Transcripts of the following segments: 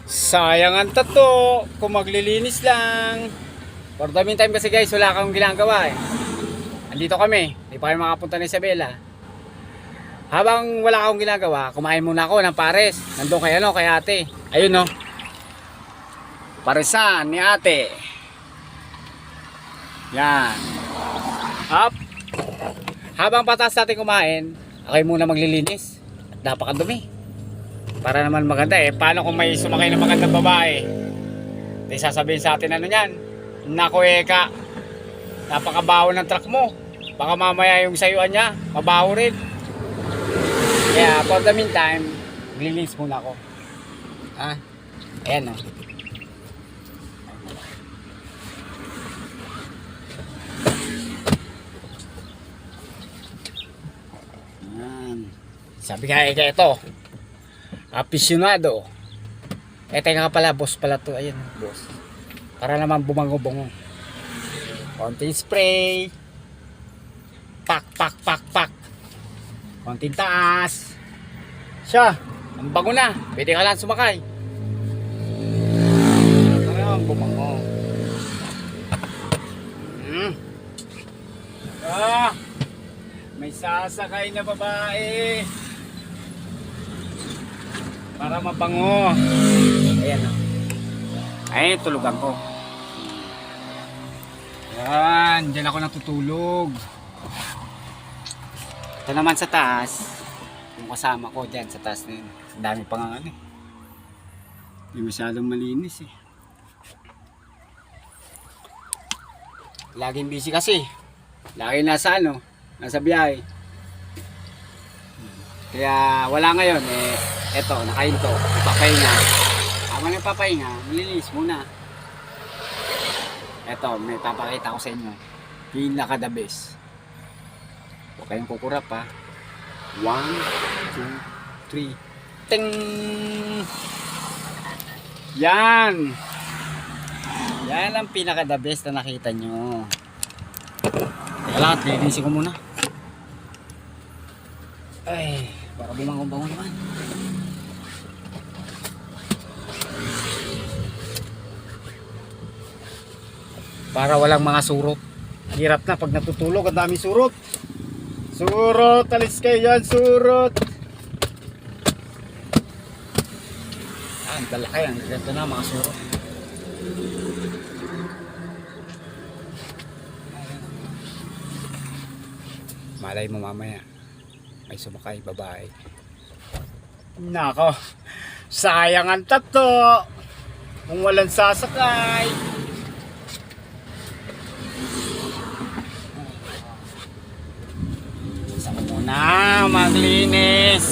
Sayang ang tato kung maglilinis lang. For the meantime kasi guys, wala akong ginagawa eh. Andito kami, hindi pa kayo makapunta ni Isabela. Habang wala akong ginagawa, kumain muna ako ng pares. Nandun kay ate. Ayun no. Paresan ni ate. Yan. Up. Habang patas natin kumain, ako muna maglilinis. At napakadumi. Para naman maganda eh. Paano kung may sumakay na magandang babae? Di sasabihin sa atin ano yan? Naku eka, napakabaho ng truck mo. Baka mamaya yung sayuan niya, mabaho rin. Kaya for the meantime, maglilinis muna ako. Ha? Ayan o. Sabi nga eka ito, aficionado. Teka nga pala, boss pala to. Ayun, boss. Para naman bumango-bungo. Konting spray. Pak, pak, pak, pak. Konting taas. Siya, ang bango na. Pwede ka lang sumakay. Para naman bumango. May sasakay na babae. Para mabango. Ayan o. Ay, tulugan ko. Yan, dyan ako natutulog. Ito naman sa taas, yung kasama ko dyan sa taas na yun. Ang dami pang ano eh. Hindi masyadong malinis eh. Laging busy kasi. Lagi nasa ano, nasa biyahe. Kaya wala ngayon eh. Eto, nakahinto. Ipapahinga. Habang nagpapahinga, nilinis muna. Eto, may papakita ko sa inyo. Pinaka the best. Huwag kayong kukurap ha. 1, 2, 3. Ting! Yan! Yan ang pinaka the best na nakita nyo. Kailangan, linisin ko muna. Ay, para bumangon-bangon naman. Para walang mga surot. Hirap na pag natutulog, ang daming surot. Surot, alis kayo yan, surot. Ang dalaki, ang ganda na mga surot. Malay mo mamaya, may sumakay, babae. Nako, sayang ang tato kung walang sasakay. Isa ko muna maglinis.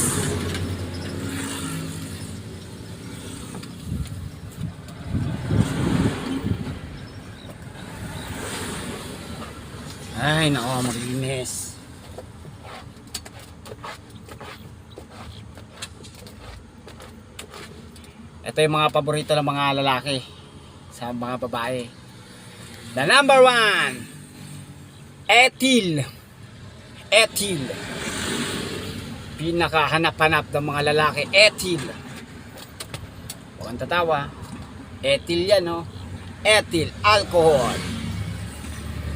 Ay nako, maglinis. Ito yung mga paborito ng mga lalaki sa mga babae. The number 1, Ethyl. Ethyl. Pinakahanap-hanap ng mga lalaki, Ethyl. Huwag kang tatawa. Ethyl yan, no? Ethyl alcohol.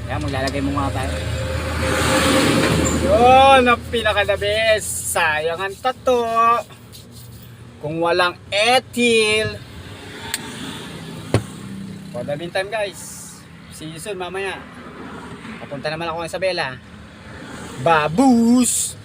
Kaya maglalagay mo nga tayo. Yun ang pinaka-the best. Sayang ang tato kung walang ethyl. For the meantime guys, see you soon mamaya. Papunta naman ako ng Isabela. Babus!